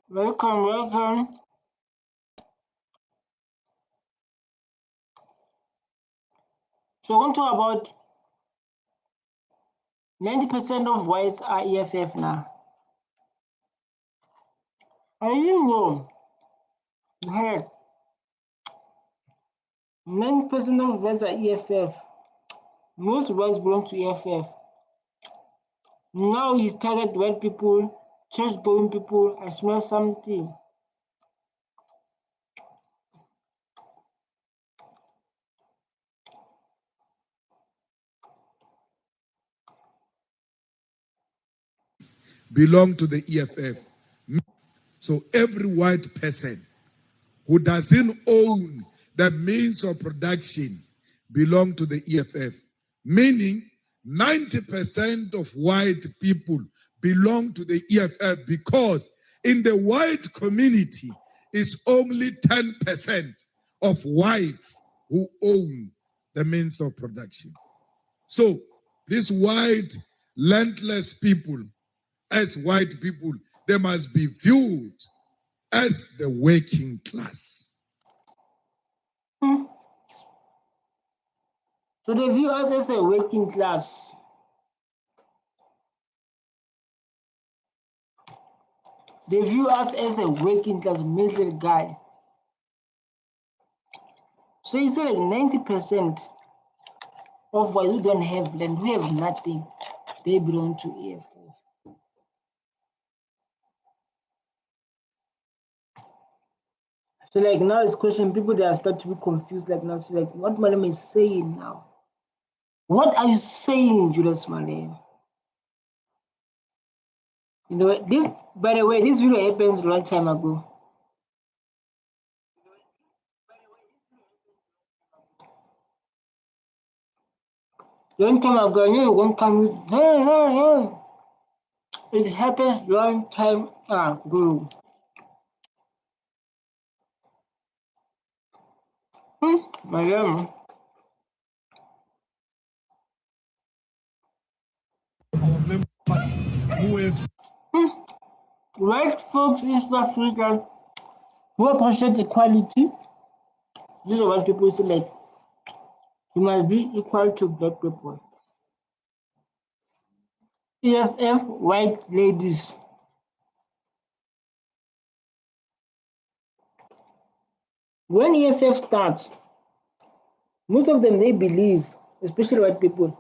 Welcome, welcome. So I want to talk about 90% of whites are EFF now. I didn't know. Heck, 90% of whites are EFF. Most whites belong to EFF. Now he's target white people, church-going people. I smell something. Belong to the EFF. So every white person who doesn't own the means of production belong to the EFF. Meaning 90% of white people belong to the EFF because in the white community it's only 10% of whites who own the means of production. So these white landless people, as white people, they must be viewed as the working class. So they view us as a working class. They view us as a working class middle guy. So you say like 90% of whites who don't have land, who have nothing, they belong to EFF. So like now it's question, people they are start to be confused like now. So like what Malema is saying now? What are you saying, Julius Malema? You know, this, by the way, this video happens a long time ago. Long time ago, you know, one time with, it happens long time ago. Malema. White folks in East Africa who appreciate equality, these are what people say like, you must be equal to black people. EFF white ladies. When EFF starts, most of them they believe, especially white people,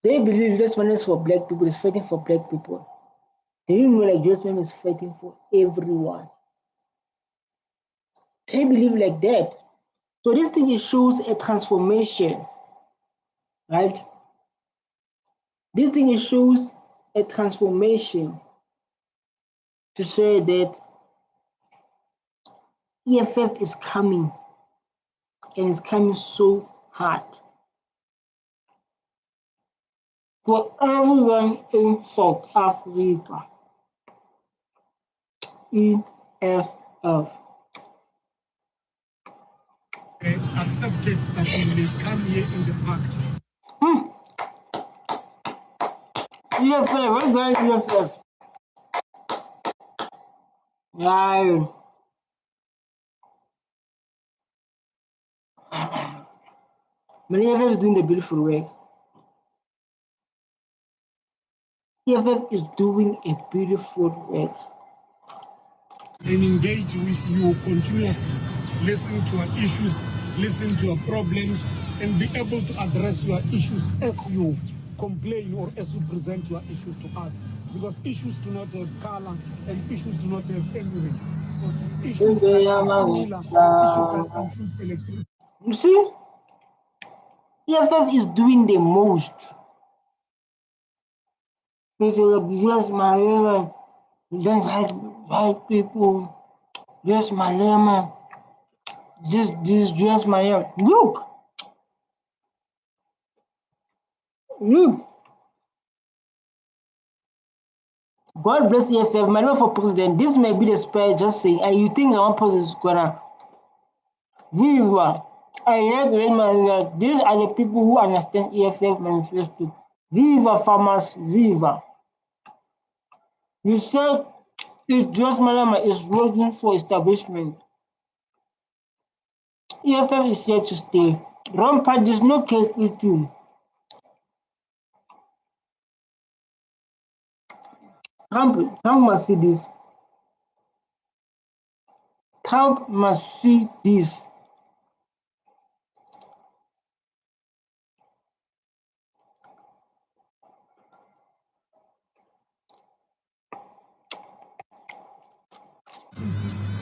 they believe Julius Malema is for black people, is fighting for black people. They didn't know like Julius Malema is fighting for everyone. They believe like that. So this thing it shows a transformation, right? This thing it shows a transformation to say that EFF is coming and it's coming so hard for everyone in South Africa. EFF. Accepted that when they come here in the park. EFF, what about EFF? Yeah. Many EFF is doing the beautiful work. EFF is doing a beautiful work. And engage with you continuously, listen to our issues, listen to our problems, and be able to address your issues as you complain or as you present your issues to us. Because issues do not have color and issues do not have anything. So issues that are similar, issues that include electricity. You see, EFF is doing the most. They say, like, Julius Malema, don't hate white people. Julius Malema, this Julius Malema. Look. God bless EFF. Malema for president. This may be the spare just saying, and you think one person is gonna Viva. I like Malema. These are the people who understand EFF manifesto. Viva farmers, viva. You said if Julius Malema is working for establishment, EFF is here to stay. Wrong party is no cake eating. Trump must see this. Trump must see this.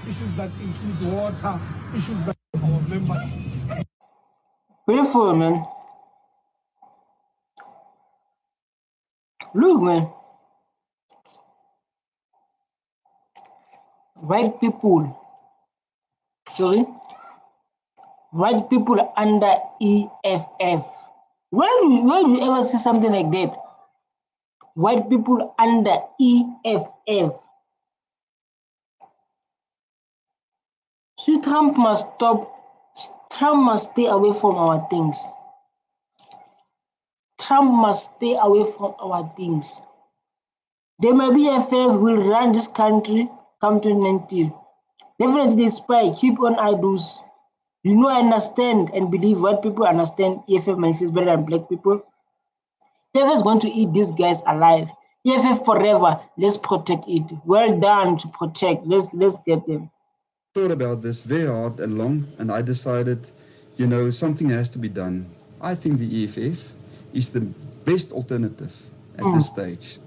Issues that include water, issues that our members. Beautiful, man. Look, man. White people, white people under EFF. Where do you ever see something like that? White people under EFF. See, Trump must stop. Trump must stay away from our things. Trump must stay away from our things. The EFF will run this country come 2019. Definitely, the spy, keep on idols. You know, I understand and believe white people understand EFF manifests better than black people. EFF is going to eat these guys alive. EFF forever. Let's protect it. Well done to protect. Let's get them. Thought about this very hard and long, and I decided, you know, something has to be done. I think the EFF is the best alternative at this stage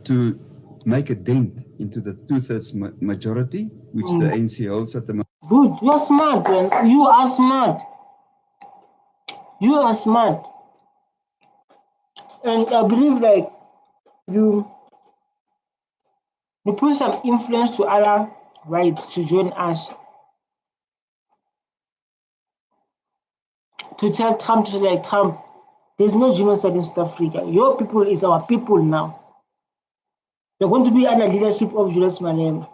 to make a dent into the two-thirds majority, which the ANC holds at the moment. Good. You're smart, man. You are smart. You are smart. And I believe like you put some influence to other whites to join us. To tell Trump to like Trump, there's no genocide in South Africa. Your people is our people now. They're going to be under leadership of Julius Malema.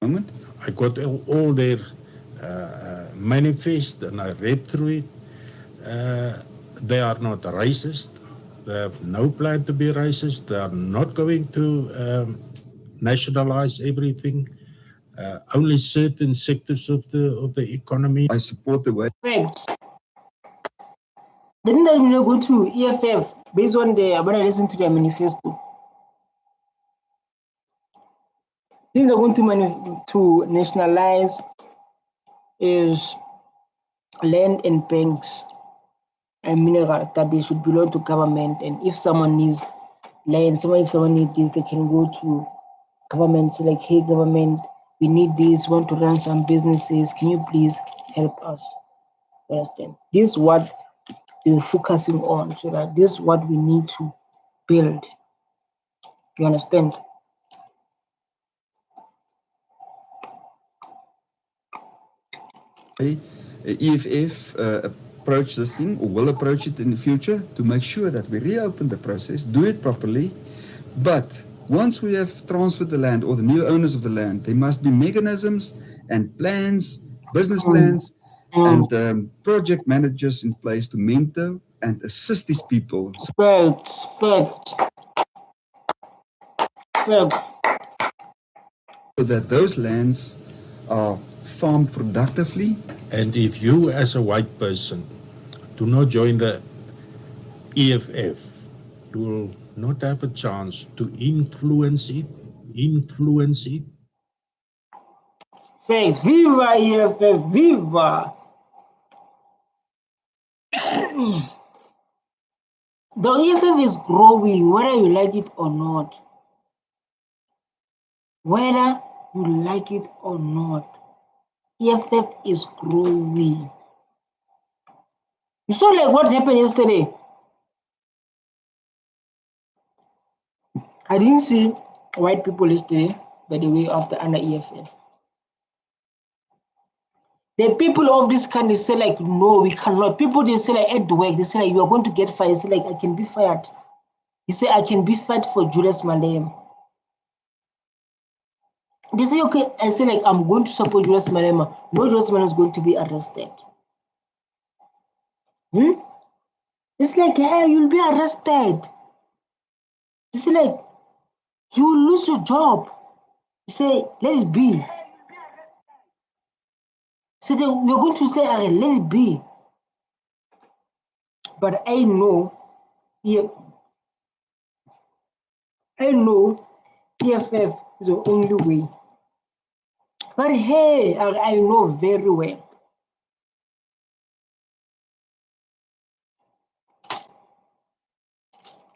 I got all their manifest and I read through it. They are not racist. They have no plan to be racist. They are not going to nationalize everything. Only certain sectors of the economy. I support the way. Correct. Didn't they go to EFF based on when I listen to their manifesto? Things they're going to nationalize is land and banks and mineral that they should belong to government. And if someone needs land, if someone needs this, they can go to government. So like, hey, government, we need this. We want to run some businesses. Can you please help us? Understand? This is what we're focusing on. So that this is what we need to build. You understand? EFF approach this thing, or will approach it in the future, to make sure that we reopen the process, do it properly. But once we have transferred the land, or the new owners of the land, there must be mechanisms and plans, business plans, and project managers in place to mentor and assist these people. Facts. So that those lands are farmed productively. And if you as a white person do not join the EFF, you will not have a chance to influence it. Thanks. Viva EFF, viva! The EFF is growing, whether you like it or not. Whether you like it or not, EFF is growing. You saw like what happened yesterday. I didn't see white people yesterday, by the way, after under EFF. The people of this country say like, no, we cannot. People, they say like at work, they say like, you are going to get fired. They say like, I can be fired. He said, I can be fired for Julius Malema. They say, okay, I say like, I'm going to support Julius Malema. No, Julius Malema is going to be arrested. It's like, hey, you'll be arrested. You see, like, you will lose lose your job. You say, let it be. So we're going to say, let it be. But I know, EFF is the only way. But hey, I know very well.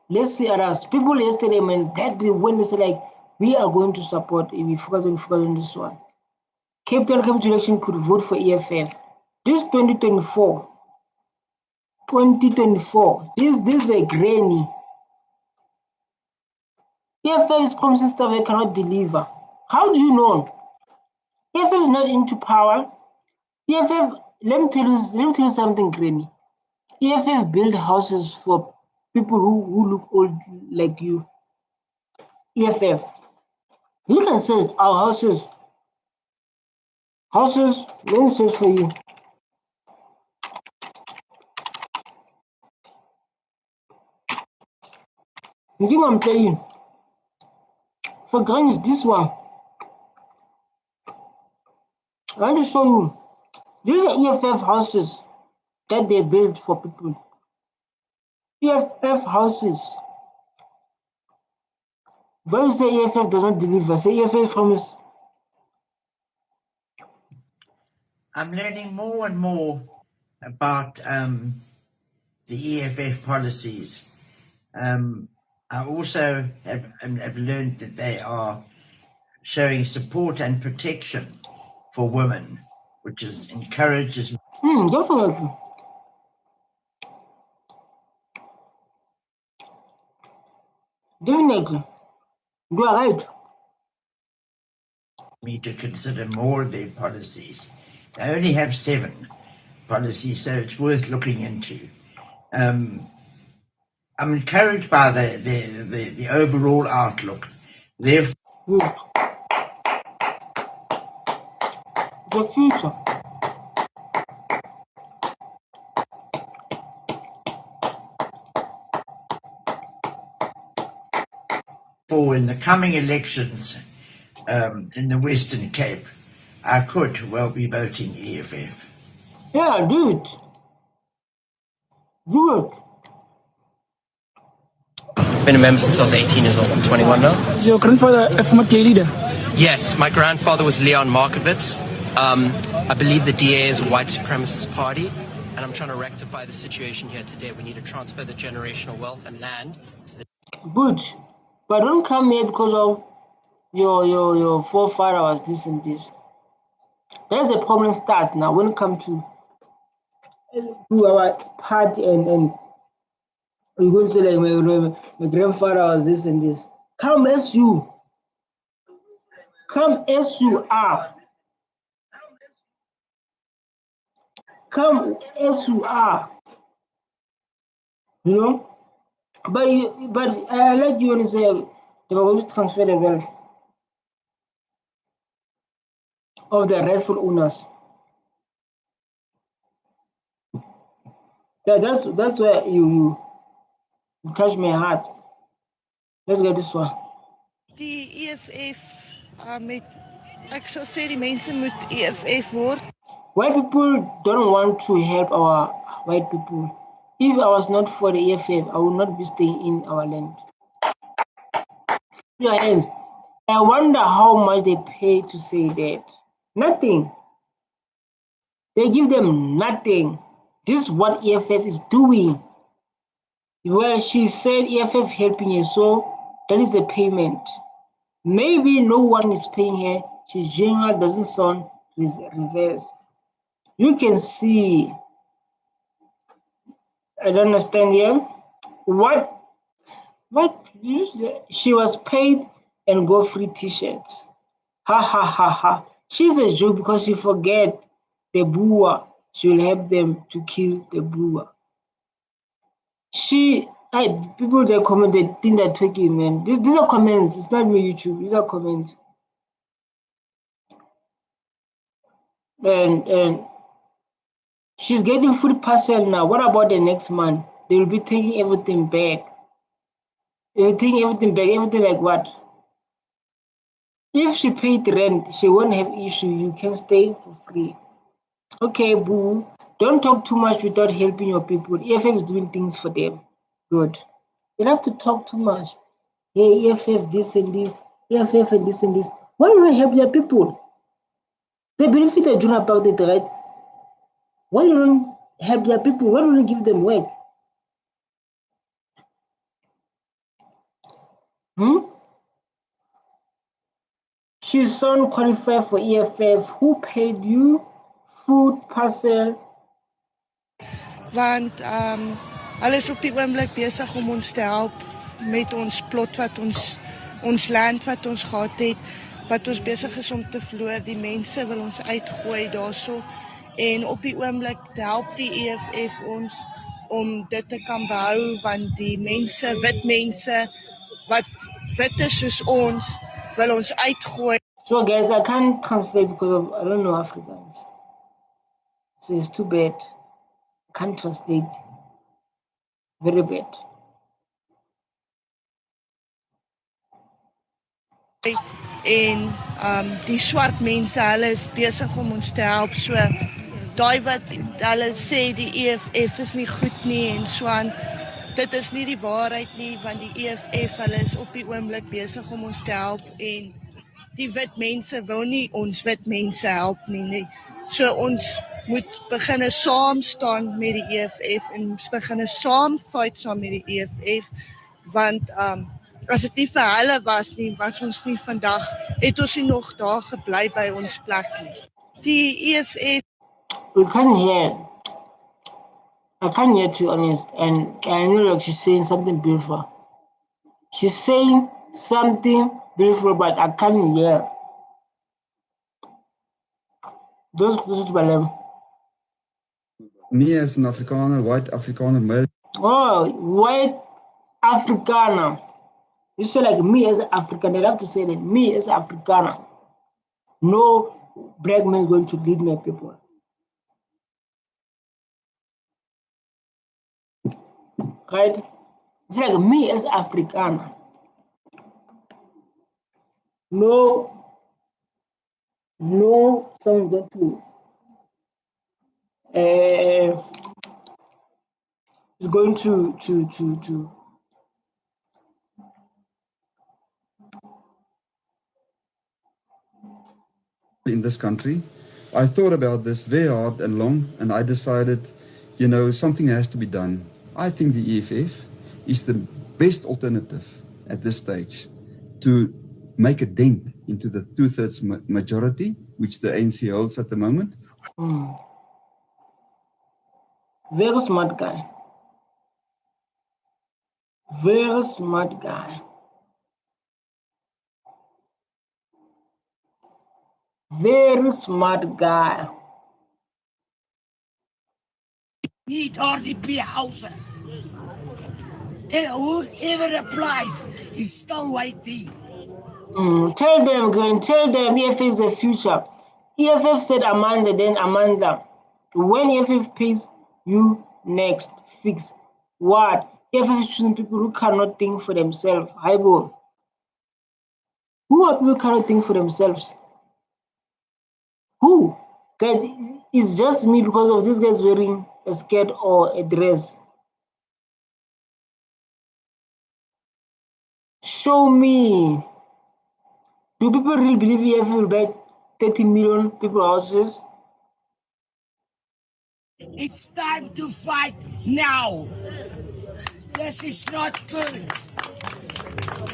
Let's see others. People yesterday, man, when they say like, we are going to support, if we focus on this one. Cape Town Capital Election could vote for EFF. This 2024, this is a granny. EFF is promising stuff they cannot deliver. How do you know? EFF is not into power. EFF, let me tell you something, granny. EFF build houses for people who look old like you. EFF. You can say our houses. Houses, let me search for you. You think I'm playing? For grannies, this one. I want to show you. These are EFF houses that they build for people. EFF houses. When you say EFF does not deliver, say EFF promise. I'm learning more and more about the EFF policies. I also have learned that they are showing support and protection for women, which encourages. Definitely. Definitely. You are right. Me to consider more of their policies. They only have 7 policies, so it's worth looking into. I'm encouraged by the overall outlook. Therefore, Good. The future. in the coming elections in the Western Cape, I could well be voting EFF. Yeah, do it. Do it. Been a member since I was 18 years old. I'm 21 now. Is your grandfather a former DA leader? Yes, my grandfather was Leon Markovitz. I believe the DA is a white supremacist party, and I'm trying to rectify the situation here today. We need to transfer the generational wealth and land to the... Good. But don't come here because of your forefather was this and this. There's a problem starts now when it comes to our party and you're going to say like my grandfather was this and this. Come as you. Come as you are. Come as you are. You know? But I like you when you say they were going to transfer the wealth of the rightful owners. That's where you touch my heart. Let's get this one. Die EFF ek sal sê die mense moet EFF word. White people don't want to help our white people. If I was not for the EFF, I would not be staying in our land. Your hands. I wonder how much they pay to say that. Nothing. They give them nothing. This is what EFF is doing. Well, she said EFF helping her, so that is the payment. Maybe no one is paying her. She's general, doesn't sound reversed. You can see. I don't understand here. What? She was paid and got free t-shirts. Ha ha ha ha. She's a joke because she forget the Boer. She will help them to kill the Boer. People that comment, they think they're tweaking, man. These are comments. It's not me YouTube. These are comments. And she's getting food parcel now. What about the next month? They will be taking everything back. They will take everything back. Everything like what? If she paid rent, she won't have issue. You can stay for free. Okay, boo. Don't talk too much without helping your people. EFF is doing things for them. Good. You don't have to talk too much. Hey, EFF this and this, EFF and this and this. Why don't you help their people? They benefited during about it, right? Why don't you help their people? Why don't you give them work? She's son qualified for EFF. Who paid you? Food, parcel. Want hulle is op die oomblik besig om ons te help met ons plot wat ons land wat ons gehad het, wat ons besig is om te verloor. Die mense wil ons uitgooi daarso en op die oomblik help die EFF ons om dit te kan behou, want die mense, wit mense wat wit is soos ons, wil ons uitgooi. So guys, I can't translate because I don't know Afrikaans. So it's too bad. I can't translate. Very bad. En die swart mense, hulle is besig om ons te help. So daai wat hulle sê die EFF is nie goed nie en so aan, dit is nie die waarheid nie, want die EFF, hulle is op die oomblik besig om ons te help en die wit mense wil nie ons wit mense help nie. So ons moet begin saam staan met die EFF en ons begin saam fight saam met die EFF, want as dit nie vir hulle was nie, was ons nie vandag, het ons nie nog daar gebly by ons plek nie. Die EFF... We can't hear. I can't hear, to be honest, and I know like she's saying something beautiful. She's saying something beautiful, but I can't hear. Those to my level. Me as an Afrikaner, white Afrikaner male. Oh, white Afrikaner. You say like me as an African. They have to say that me as Afrikaner. No black man is going to lead my people. Right? It's like me as Afrikaner. No someone's going to is going to in this country. I thought about this very hard and long, and I decided, you know, something has to be done. I think the EFF is the best alternative at this stage to make a dent into the 2/3 majority, which the ANC holds at the moment. Very smart guy. Very smart guy. Very smart guy. Need RDP houses. Whoever applied is still waiting. Tell them, Glenn, tell them EFF is the future. EFF said Amanda, then Amanda. When EFF pays you next, fix. What? EFF is choosing people who cannot think for themselves. Highball. Who are people who cannot think for themselves? Who? Guys, it's just me because of this guy's wearing a skirt or a dress. Show me. Do people really believe EFF will buy 30 million people houses? It's time to fight now. This is not good.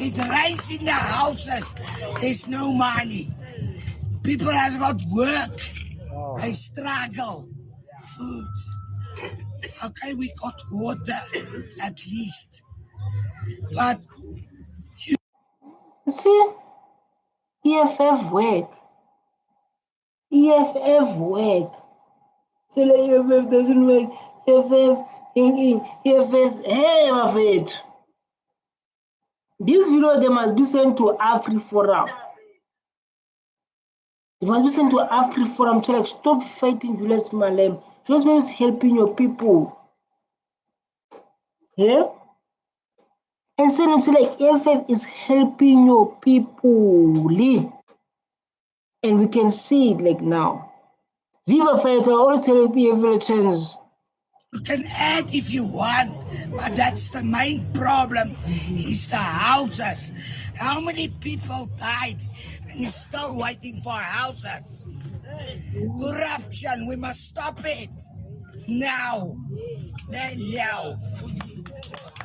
It rains in the houses. There's no money. People has got work. They struggle. Food. Okay, we got water at least. But you see, EFF work. EFF work. So like EFF doesn't work. EFF, hey, my faith. This video, they must be sent to AfriForum. They must be sent to AfriForum to like stop fighting Julius Malema. Julius Malema is helping your people. Yeah? And send them to like EFF is helping your people. And we can see it like now. River fighter always tell EFF channels. You can add if you want, but that's the main problem, is the houses. How many people died and you're still waiting for houses? Corruption, we must stop it. Now. Now.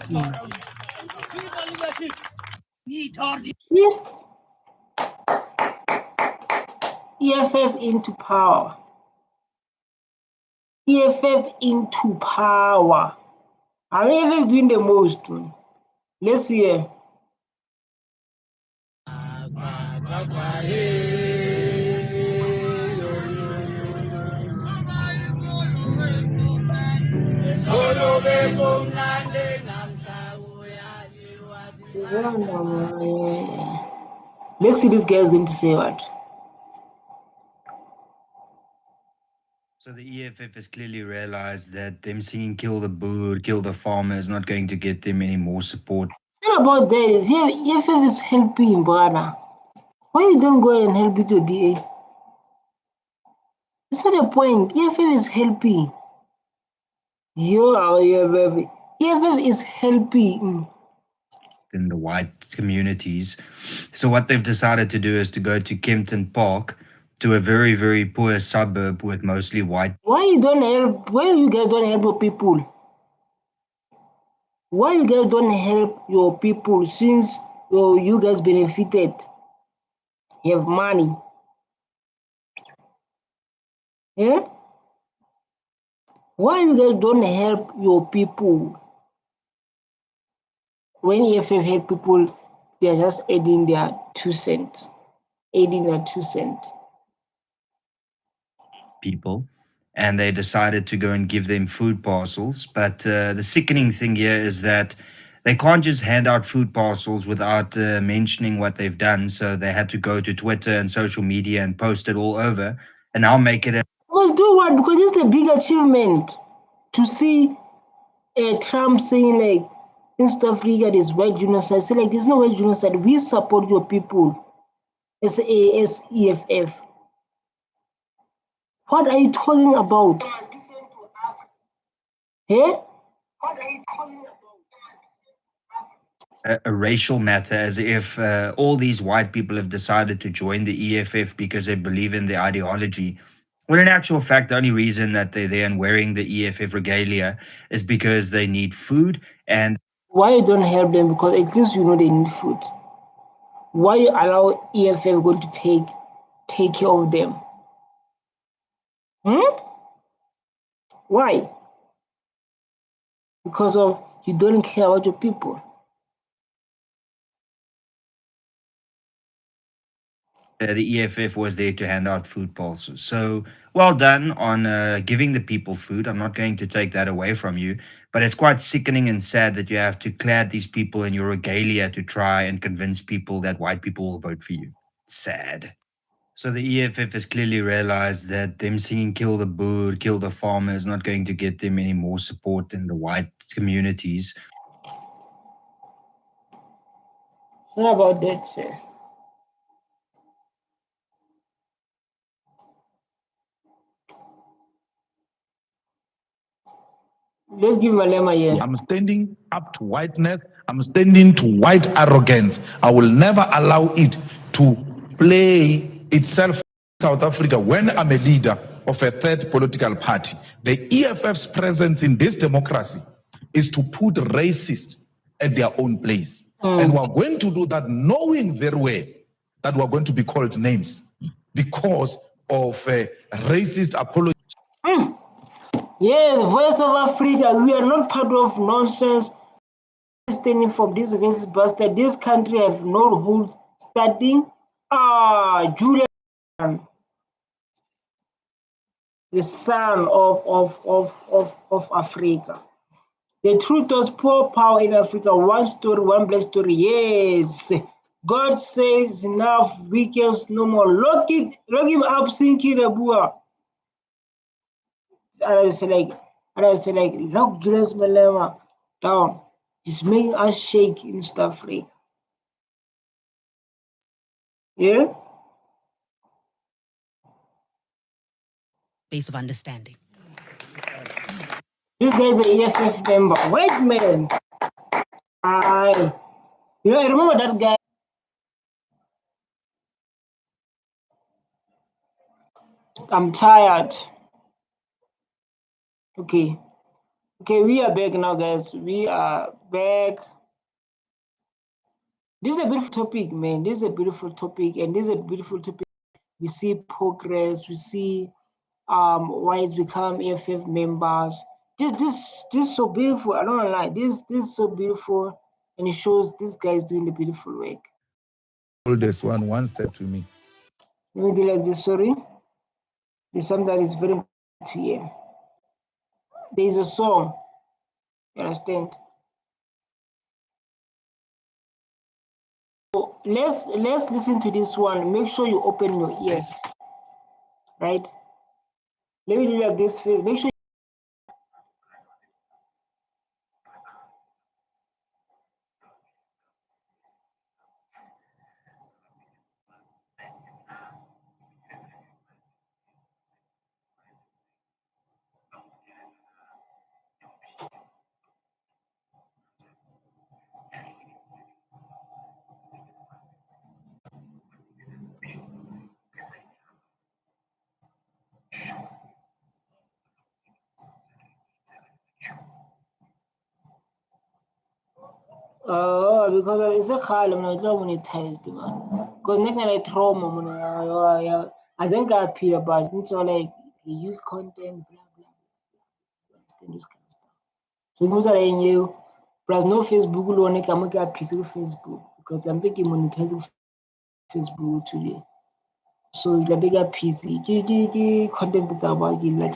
Tomorrow. Need all the EFF into power. EFF into power. Are EFF doing the most? Let's hear. Let's see this guy is going to say what. So the EFF has clearly realized that them singing "Kill the Boer, kill the farmer" is not going to get them any more support. It's not about that. EFF is helping, brother. Why you don't go and help with your DA? It's not a point. EFF is helping. EFF is helping. In the white communities. So what they've decided to do is to go to Kempton Park, to a very, very poor suburb with mostly white. Why you guys don't help your people? Why you guys don't help your people since you guys benefited? You have money. Yeah? Why you guys don't help your people? When EFF help people, they're just adding their 2 cents. People, and they decided to go and give them food parcels. But the sickening thing here is that they can't just hand out food parcels without mentioning what they've done. So they had to go to Twitter and social media and post it all over, and now make it a Must do what? Because it's a big achievement to see Trump saying like in South Africa there's white genocide. Say like there's no white genocide. We support your people as EFF. What are you talking about? Eh? What are you talking about? a racial matter, as if all these white people have decided to join the EFF because they believe in the ideology. When in actual fact, the only reason that they're there and wearing the EFF regalia is because they need food. And why you don't help them? Because at least you know they need food. Why you allow EFF going to take care of them? Why? Because of you don't care about your people. The EFF was there to hand out food parcels. So well done on giving the people food. I'm not going to take that away from you, but it's quite sickening and sad that you have to clad these people in your regalia to try and convince people that white people will vote for you. Sad. So the EFF has clearly realized that them singing "Kill the Boer, kill the farmer" is not going to get them any more support in the white communities. It's not about that, sir. Let's give Malema here. I'm standing up to whiteness. I'm standing to white arrogance. I will never allow it to play itself in South Africa when I'm a leader of a third political party. The EFF's presence in this democracy is to put racists at their own place. And we're going to do that knowing very well that we're going to be called names because of racist apology. Yes, Voice of Africa, we are not part of nonsense standing from this racist bastard. This country have no hold starting. Julius, the son of Africa. The truth was poor power in Africa. One story, one black story. Yes. God says enough, weekends no more. Lock him up, Sinki Rabua. And I say like, lock Julius Malema down. He's making us shake in South Africa. Yeah? base of understanding. This guy's an EFF member. White man. I remember that guy. I'm tired. Okay, we are back now, guys. We are back. This is a beautiful topic, man. This is a beautiful topic, and this is a beautiful topic. We see progress. We see whites become EFF members. This is so beautiful. I don't wanna lie. This is so beautiful, and it shows this guy is doing the beautiful work. Oldest one once said to me, Let me do like this. Sorry, there's something that is very important to hear. There is a song. You understand? So let's listen to this one. Make sure you open your ears. Right? Let me do like this. Make sure. Because it's a khale mina tlo monetized man. Because next time I trauma mina I think I appear but it's all like they use content blah blah blah. This kind of stuff. So most are in you plus no Facebook lo ne ka mo ka piece of Facebook because I'm making monetizing Facebook today. So it's a bigger PC. Ki content it's about the like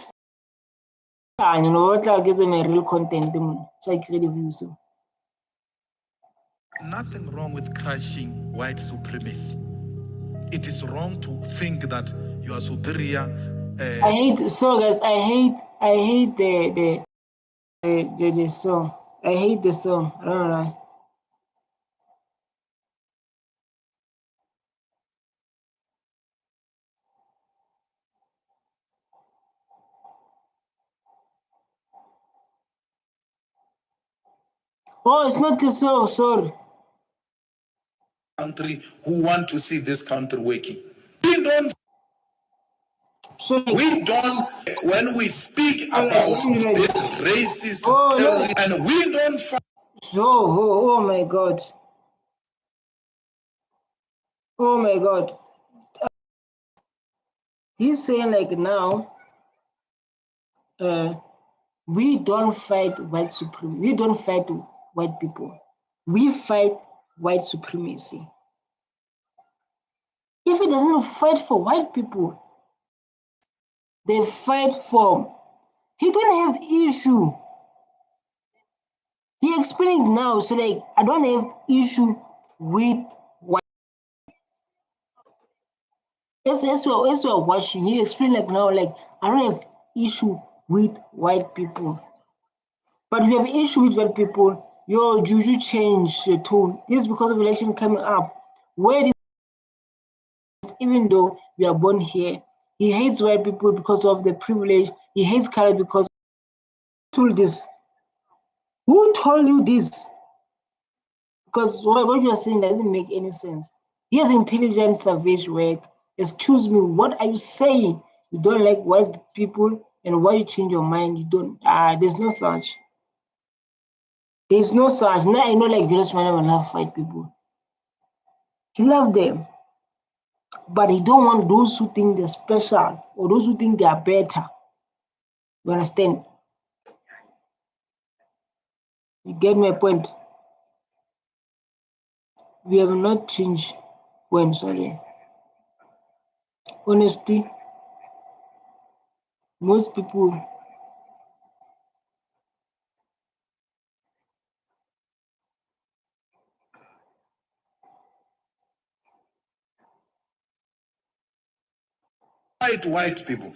you know what I get them a real content so I create views. nothing wrong with crushing white supremacy. It is wrong to think that you are superior. I hate so guys. I hate the song. I hate the song. I don't know. Oh, it's not the song. Sorry. Country who want to see this country working. We don't. When we speak about this racist terrorism, and we don't. Oh my God. Oh my God. He's saying like now, we don't fight white supremacy. We don't fight white people. We fight white supremacy. If he doesn't fight for white people, they fight for. He don't have issue. He explained now, so like I don't have issue with white. As we're watching, he explained like now, like I don't have issue with white people. But if you have issue with white people, your juju change the tone. This is because of election coming up. Where this, even though we are born here, he hates white people because of the privilege. He hates color because who told this? Who told you this? Because what you are saying doesn't make any sense. He has intelligent savage work. Excuse me, what are you saying? You don't like white people, and why you change your mind? You don't. There's no such. There's no such. Now I know like Julius Malema love white people. He love them, but he don't want those who think they're special or those who think they are better. You understand? You get my point. We have not changed when sorry. Honesty. Most people White people.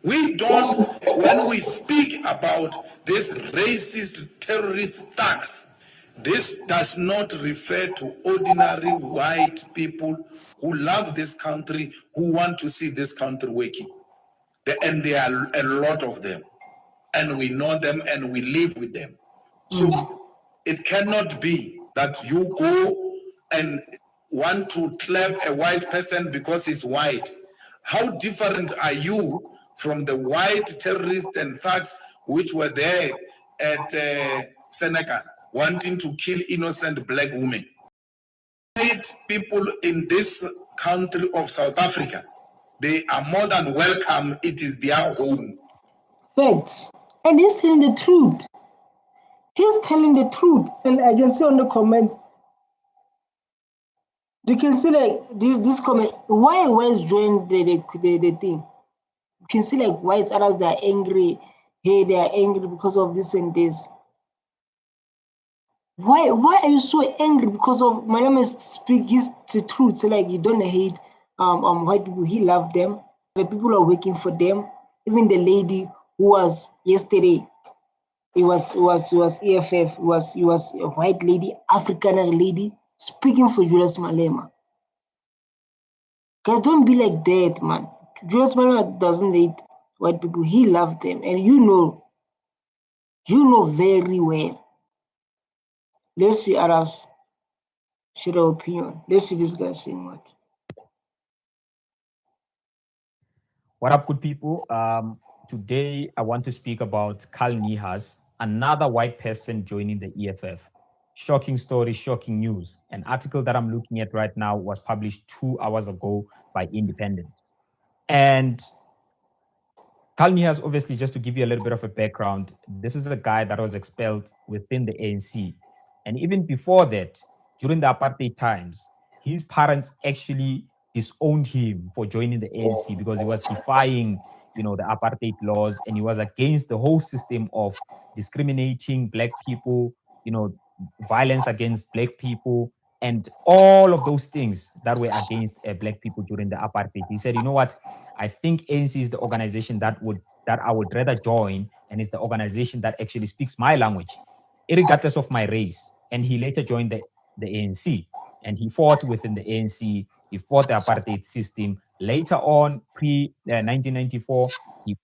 We don't, when we speak about this racist terrorist attacks, this does not refer to ordinary white people who love this country, who want to see this country working. And there are a lot of them. And we know them and we live with them. So it cannot be that you go and want to clap a white person because he's white. How different are you from the white terrorists and thugs which were there at Senegal, wanting to kill innocent black women? White people in this country of South Africa, they are more than welcome. It is their home. Facts. And he's telling the truth. He's telling the truth. And I can see on the comments, you can see like this comment, why is joined the thing? You can see like whites others, they are angry. Hey, they are angry because of this and this. Why are you so angry? Because of Malema speak his the truth. So like you don't hate white people, he loved them. The people are working for them. Even the lady who was yesterday, it was EFF, it was a white lady, African lady, speaking for Julius Malema. Guys, don't be like that, man. Julius Malema doesn't hate white people, he loves them, and you know very well. Let's see others share their opinion. Let's see this guy saying what. What up, good people? Today, I want to speak about Carl Niehaus, another white person joining the EFF. Shocking story, shocking news. An article that I'm looking at right now was published 2 hours ago by Independent. And Carl Niehaus, obviously, just to give you a little bit of a background, this is a guy that was expelled within the ANC. And even before that, during the apartheid times, his parents actually disowned him for joining the ANC because he was defying, the apartheid laws, and he was against the whole system of discriminating black people, violence against black people, and all of those things that were against black people during the apartheid. He said, you know what? I think ANC is the organization that I would rather join, and it's the organization that actually speaks my language, regardless of my race. And he later joined the ANC, and he fought within the ANC. He fought the apartheid system. Later on, pre-1994, he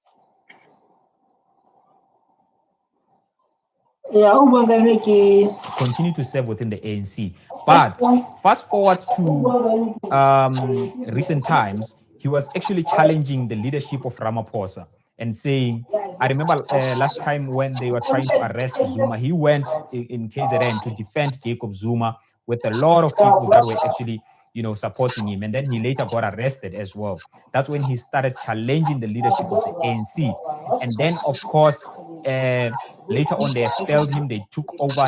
continued to serve within the ANC. But fast forward to recent times, he was actually challenging the leadership of Ramaphosa and saying, I remember last time when they were trying to arrest Zuma, he went in KZN to defend Jacob Zuma with a lot of people that were actually supporting him. And then he later got arrested as well. That's when he started challenging the leadership of the ANC. And then, of course, later on, they expelled him. They took over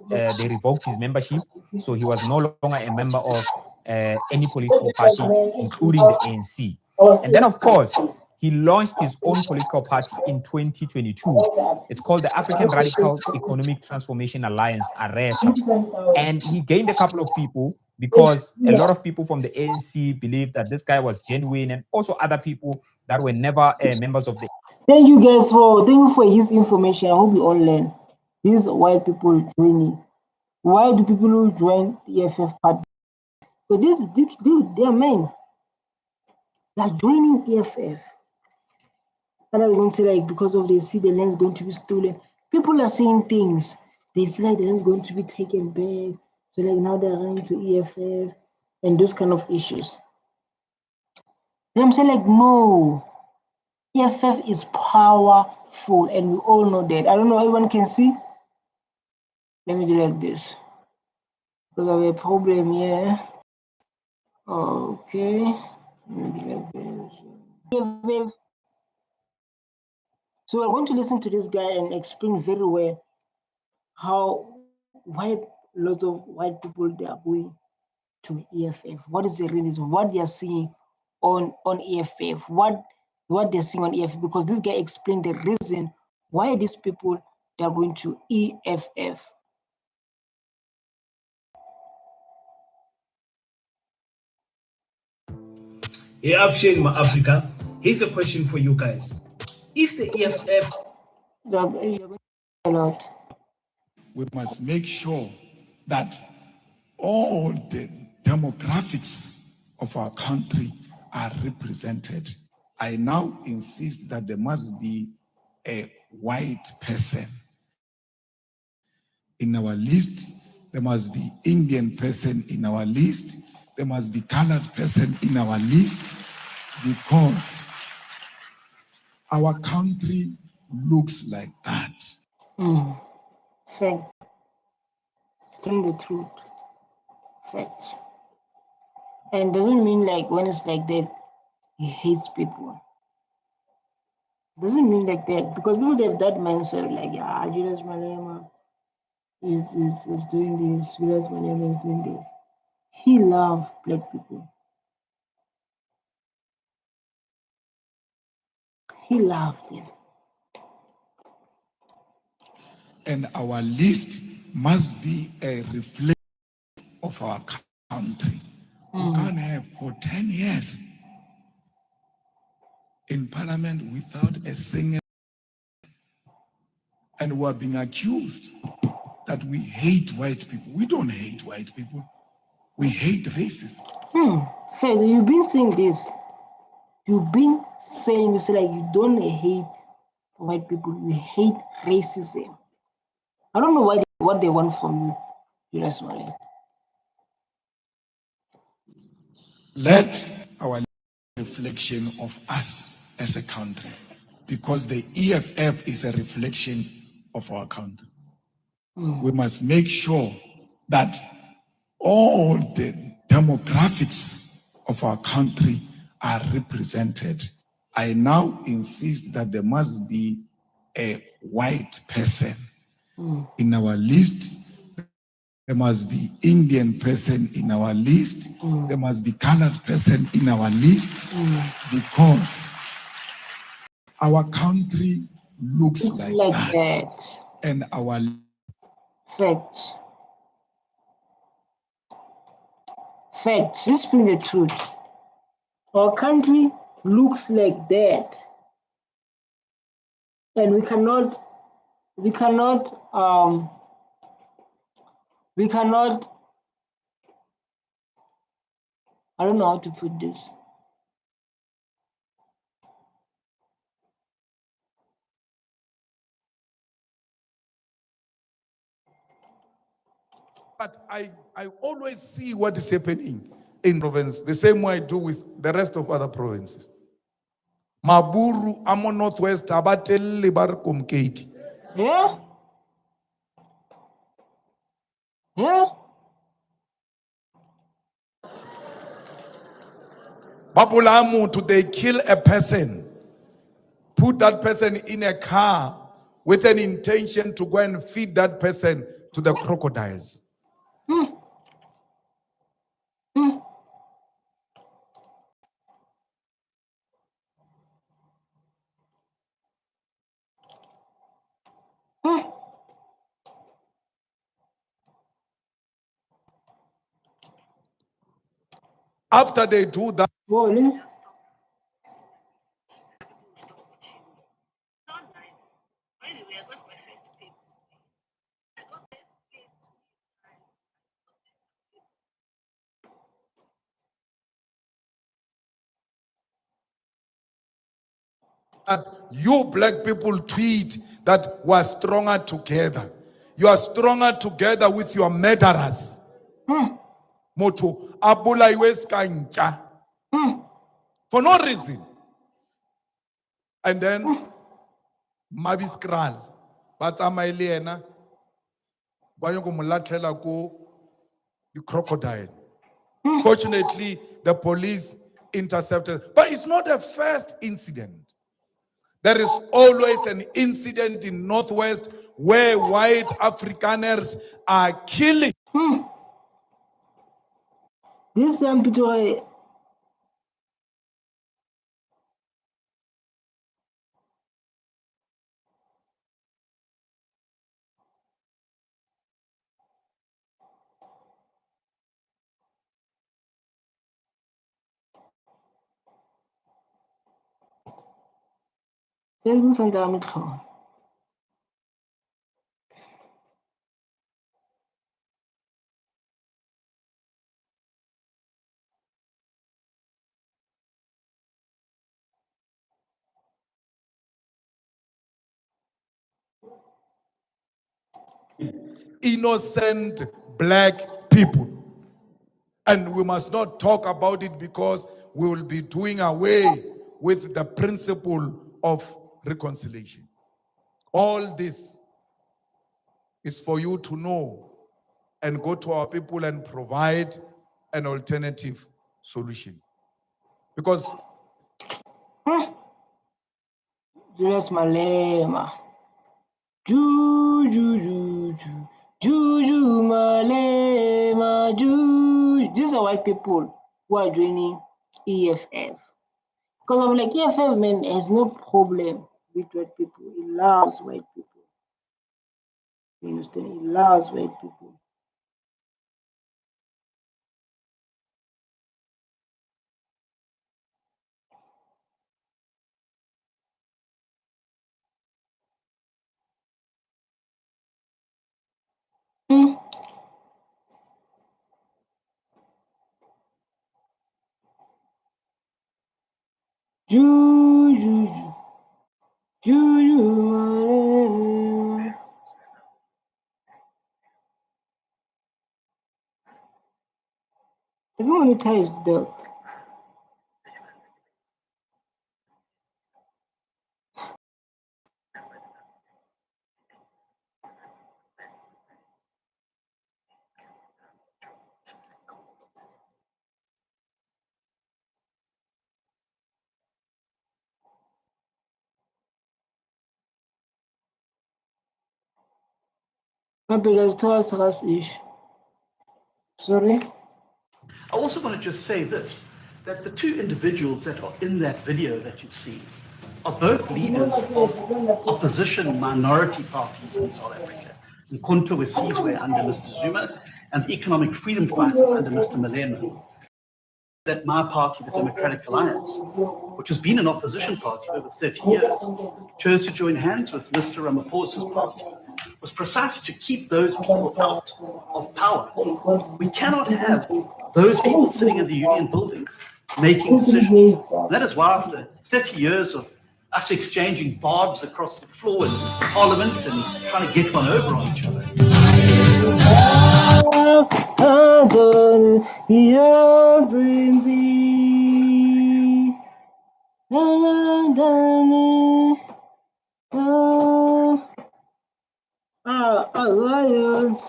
they revoked his membership. So he was no longer a member of any political party, including the ANC. And then, of course, he launched his own political party in 2022. It's called the African Radical Economic Transformation Alliance, ARETA. And he gained a couple of people because a lot of people from the ANC believed that this guy was genuine, and also other people that were never members of the. Thank you guys for his information. I hope we all learn. These white people joining. Why do people who join the EFF party? So they're men. They're joining EFF. And I'm going to say like because of they see the land is going to be stolen. People are saying things. They see like the land is going to be taken back. So like now they're running to EFF and those kind of issues. And I'm saying like no. EFF is powerful and we all know that. I don't know, everyone can see. Let me do like this. Because I have a problem here. Okay. Let me do like this. EFF. So we're going to listen to this guy and explain very well why lots of white people they are going to EFF. What is the reason? What they are seeing on EFF? What they're seeing on EFF? Because this guy explained the reason why these people they are going to EFF. Hey, Abshin, my Africa. Here's a question for you guys. If the EFF... We must make sure that all the demographics of our country are represented I now insist that there must be a white person in our list. There must be Indian person in our list. There must be colored person in our list, because our country looks like that. Fact. Telling the truth. Facts. And doesn't mean like when it's like that, he hates people. Doesn't mean like that, because people have that mindset like, yeah, Julius Malema is doing this, Julius Malema is doing this. He loved black people. He loved them. And our list must be a reflection of our country. We can't have for 10 years in parliament without a single, and we're being accused that we hate white people. We don't hate white people. We hate racism. Fact, you've been saying this. You've been saying this like you don't hate white people, you hate racism. I don't know what they want from you, Julius Malema. Let our reflection of us as a country, because the EFF is a reflection of our country. We must make sure that all the demographics of our country are represented. I now insist that there must be a white person in our list. There must be Indian person in our list. There must be colored person in our list, because our country looks like that. And our Facts. Facts. Just speak the truth. Our country looks like that. And we cannot, I don't know how to put this. But I always see what is happening in province, the same way I do with the rest of other provinces. Maburu, Amo Northwest, Abatel, Libar Kumkeiki. Yeah? Yeah? Babulamu, they kill a person, put that person in a car with an intention to go and feed that person to the crocodiles. After they do that, you black people tweet that we're stronger together. You are stronger together with your murderers. Moto abula iweskancha for no reason. And then Mabiskral, but Amailiena, Bayongo Mulatela go the crocodile. Fortunately, the police intercepted. But it's not the first incident. There is always an incident in Northwest where white Afrikaners are killing. This people sometimes innocent black people. And we must not talk about it because we will be doing away with the principle of reconciliation. All this is for you to know and go to our people and provide an alternative solution. Because Julius Malema. Juju Malema. These are white people who are joining EFF. Because I'm like, EFF, man, has no problem with white people. He loves white people. You understand? He loves white people. Juju Malema. Have you monetized the ish? Sorry? I also want to just say this, that the two individuals that are in that video that you've seen are both leaders of opposition minority parties in South Africa. Mkhonto Wesizwe under Mr. Zuma and the Economic Freedom Fighters under Mr. Malema. That my party, the Democratic Alliance, which has been an opposition party for over 30 years, chose to join hands with Mr. Ramaphosa's party, was precisely to keep those people out of power. We cannot have those people sitting in the union buildings making decisions. And that is why after 30 years of us exchanging barbs across the floor in Parliament and trying to get one over on each other, Alliance.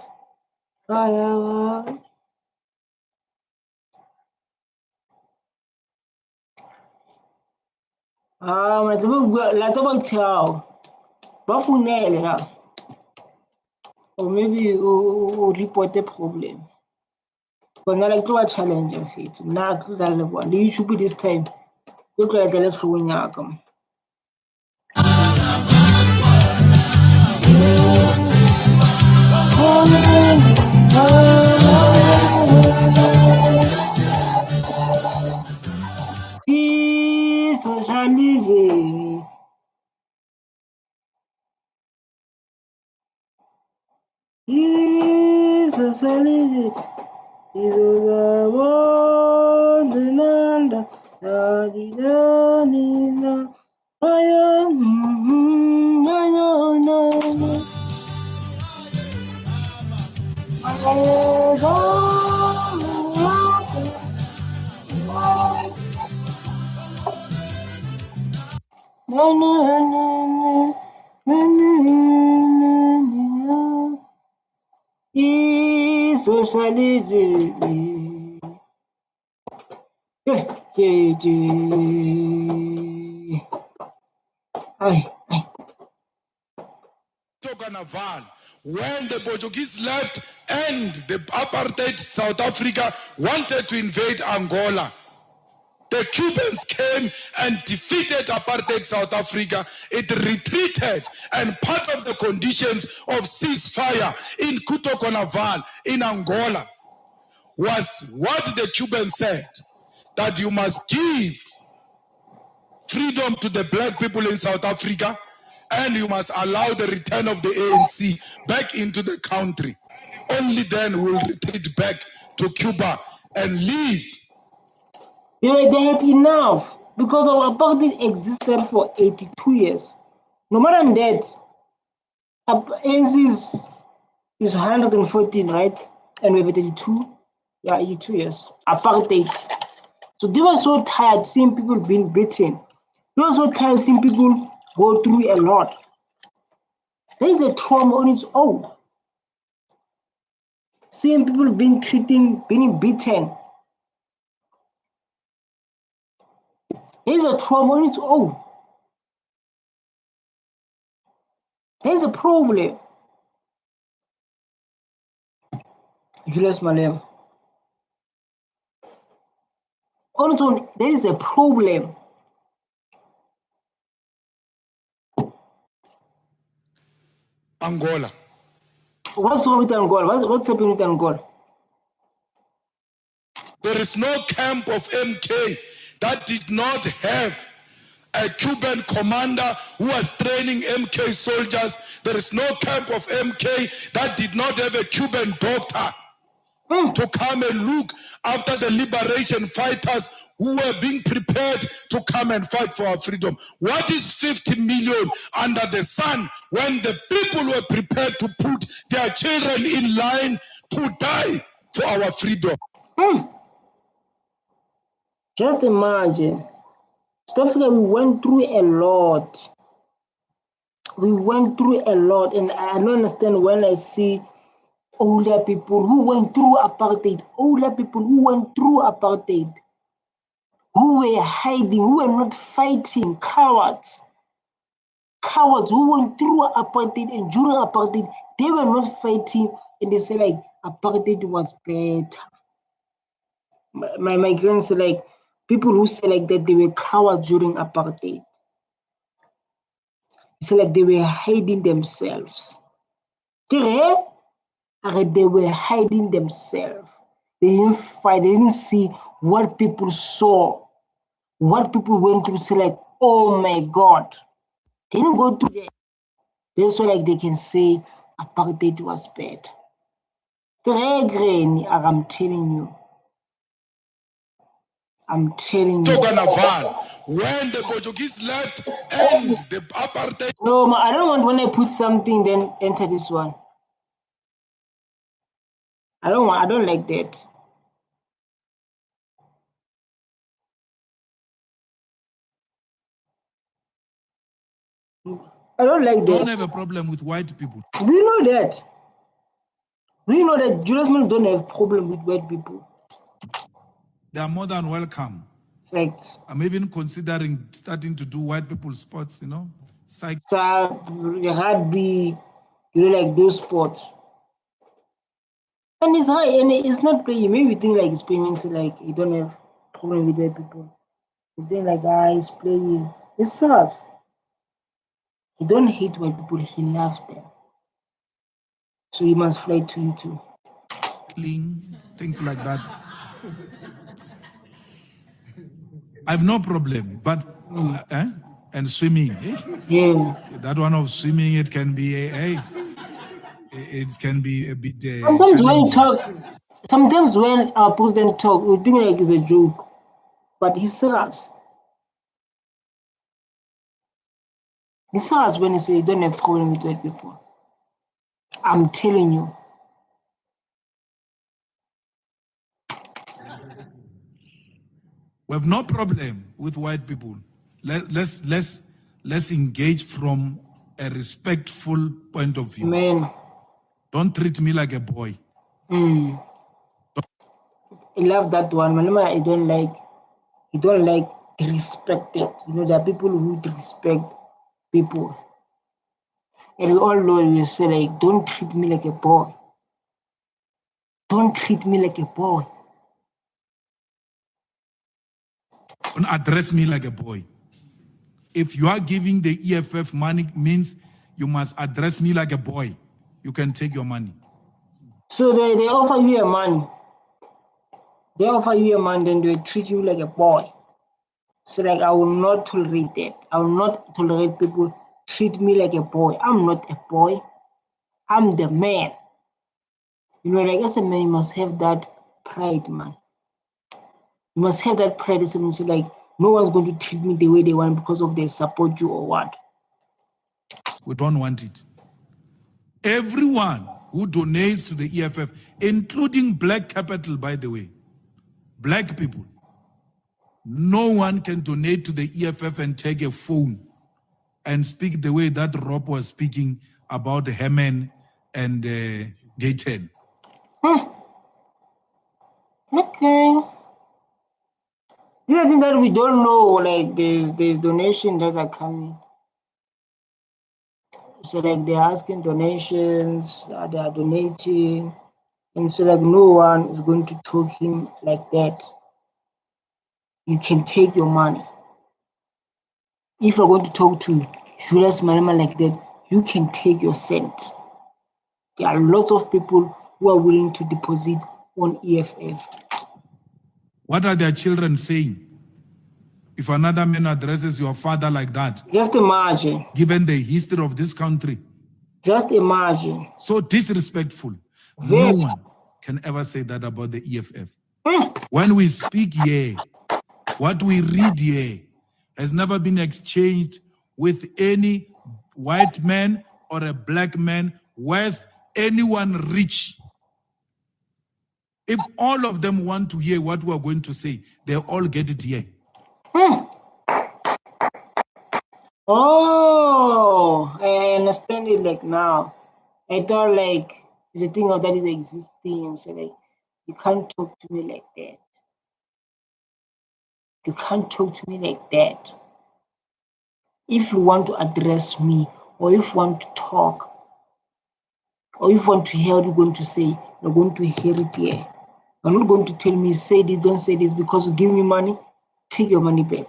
Or maybe report a problem. But not like to a challenge of it. Not that one. You should be this time. Look like the left wing outcome. Socialism. Socialism. Socialism. When the Portuguese left and the apartheid South Africa wanted to invade Angola, the Cubans came and defeated apartheid South Africa. It retreated, and part of the conditions of ceasefire in Cutoconaval in Angola was what the Cubans said, that you must give freedom to the black people in South Africa, and you must allow the return of the ANC back into the country. Only then we'll retreat back to Cuba and leave. They had enough because our apartheid existed for 82 years. No matter that, ANC's is 114, right? And we have 82. Yeah, 82 years. Apartheid. So they were so tired seeing people being beaten. They were so tired seeing people go through a lot. There is a trauma on its own. Seeing people being beaten. There is a trauma on its own. There is a problem. Julius Malema. On its own, there is a problem. Angola. What's wrong with Angola? What's happening with Angola? There is no camp of MK that did not have a Cuban commander who was training MK soldiers. There is no camp of MK that did not have a Cuban doctor to come and look after the liberation fighters who were being prepared to come and fight for our freedom. What is 50 million under the sun when the people were prepared to put their children in line to die for our freedom? Just imagine. South Africa, we went through a lot. We went through a lot, and I don't understand when I see older people who went through apartheid, who were hiding, who were not fighting, cowards who went through apartheid, and during apartheid, they were not fighting, and they say like apartheid was better. My grandson say like, people who say like that, they were cowards during apartheid. It's like they were hiding themselves. They were hiding themselves. They didn't fight. They didn't see what people saw, what people went through. Say like, oh my God. They didn't go through that. That's why like they can say apartheid was bad. I'm telling you. I'm telling you. When the Portuguese left and the apartheid. No, I don't want when I put something then enter this one. I don't like that. I don't like that. Don't have a problem with white people. We know that. We know that Julius Malema don't have problem with white people. They are more than welcome. Right. I'm even considering starting to do white people sports, you know, rugby, like those sports. And it's high, and it's not playing. Maybe you think like it's playing, so like you don't have problem with white people. You think like he's playing. It's us. He don't hate white people. He loves them. So he must fly to you too. Things like that. I have no problem, but and swimming. Yeah. That one of swimming, it can be it can be a bit. Sometimes when you talk, sometimes when our president talk, we think like it's a joke, but he's serious. He's serious when he say you don't have problem with white people. I'm telling you. We have no problem with white people. Let's engage from a respectful point of view. Man. Don't treat me like a boy. I love that one. Malema, I don't like disrespected. You know, there are people who disrespect people. And we all know, we say like, don't treat me like a boy. Don't treat me like a boy. Don't address me like a boy. If you are giving the EFF money, means you must address me like a boy. You can take your money. So they offer you a man. They offer you a man, then they treat you like a boy. So like, I will not tolerate that. I will not tolerate people treat me like a boy. I'm not a boy. I'm the man. You know, like as a man, you must have that pride, man. You must have that pride as a man. So like, no one's going to treat me the way they want because of they support you or what. We don't want it. Everyone who donates to the EFF, including black capital, by the way, black people. No one can donate to the EFF and take a phone and speak the way that Rob was speaking about Herman and Gayton. Okay. The other thing that we don't know, like there's donations that are coming. So like they're asking donations, they are donating, and so like no one is going to talk him like that. You can take your money. If you're going to talk to Julius Malema like that, you can take your cent. There are lots of people who are willing to deposit on EFF. What are their children saying? If another man addresses your father like that, just imagine. Given the history of this country, just imagine. So disrespectful. Very. No one can ever say that about the EFF. When we speak here, what we read here has never been exchanged with any white man or a black man, where's anyone rich. If all of them want to hear what we're going to say, they all get it here. Oh, I understand it like now. I thought like it's a thing of that is existing, so like you can't talk to me like that. You can't talk to me like that. If you want to address me, or if you want to talk, or if you want to hear what you're going to say, you're going to hear it here. You're not going to tell me, say this, don't say this, because you give me money, take your money back.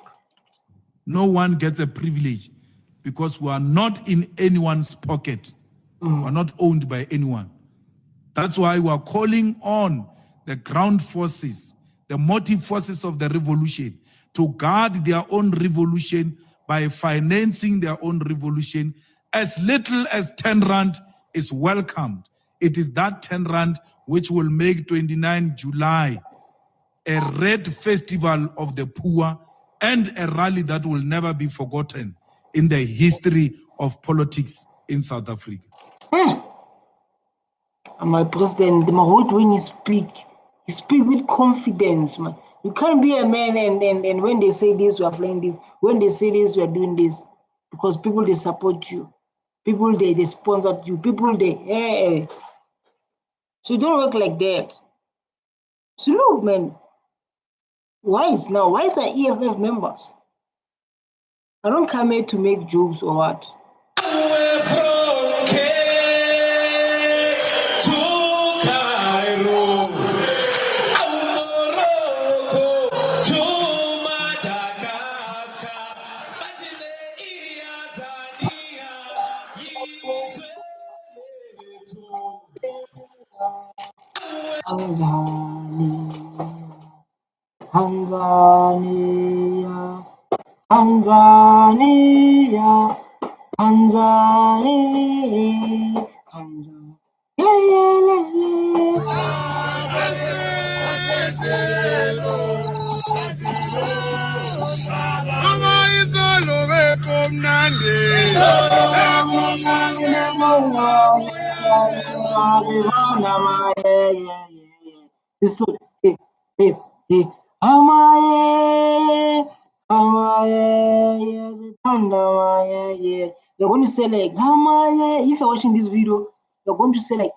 No one gets a privilege because we are not in anyone's pocket. We're not owned by anyone. That's why we are calling on the ground forces, the motive forces of the revolution, to guard their own revolution by financing their own revolution. As little as 10 rand is welcomed. It is that 10 rand which will make 29 July a red festival of the poor and a rally that will never be forgotten in the history of politics in South Africa. And my president, when he speak with confidence, man. You can't be a man and when they say this, we are playing this. When they say this, we are doing this. Because people, they support you. People, they sponsor you. People, they, So you don't work like that. So look, man, whites now, whites are EFF members. I don't come here to make jokes or what. Tanzania, Tanzania, Tanzania, You're going to say like, if you're watching this video, you're going to say like,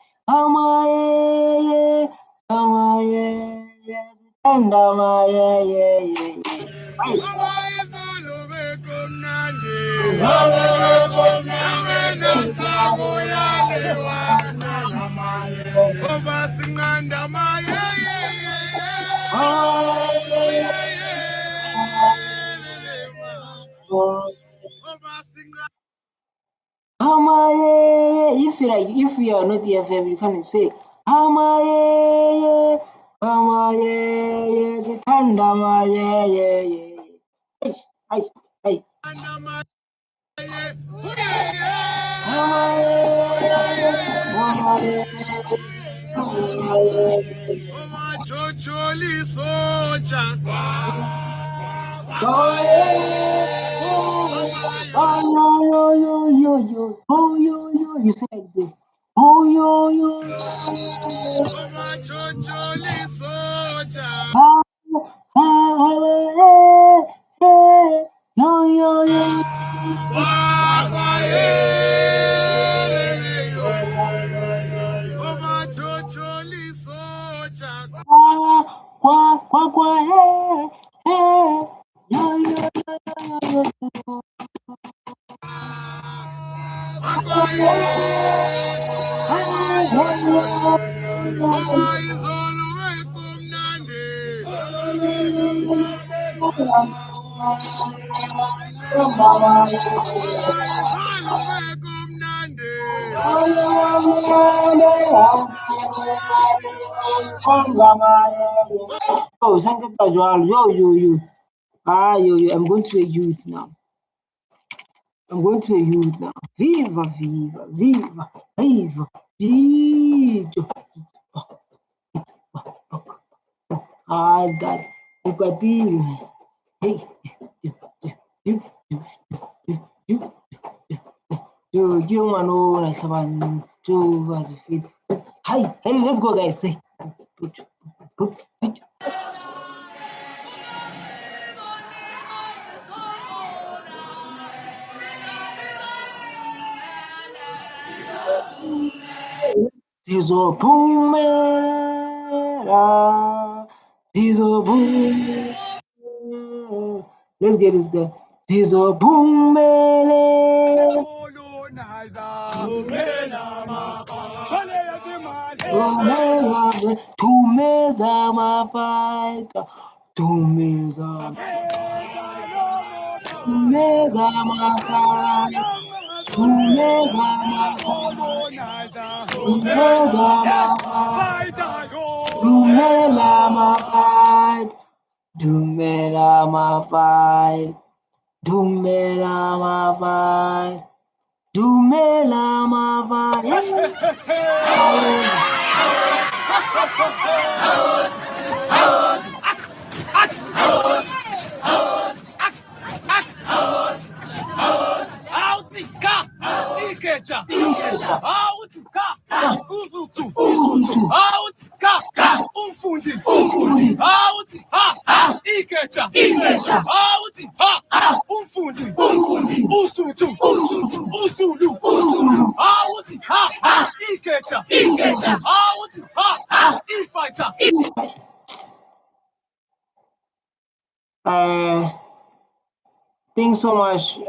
if you are not EFF, you can say you say like this. Oh, Oh, Santa Casual, yo. Yo. I'm going to a youth now. Viva. Gigio. That. Ukatili. Hey. You mano na saban to was fit. Hey, let's go guys. Say. Zizo boomera. Zizo boom. Let's get this done. Zizo boomere. Tumeza mafaita. Tumeza mafaita. Thanks so much.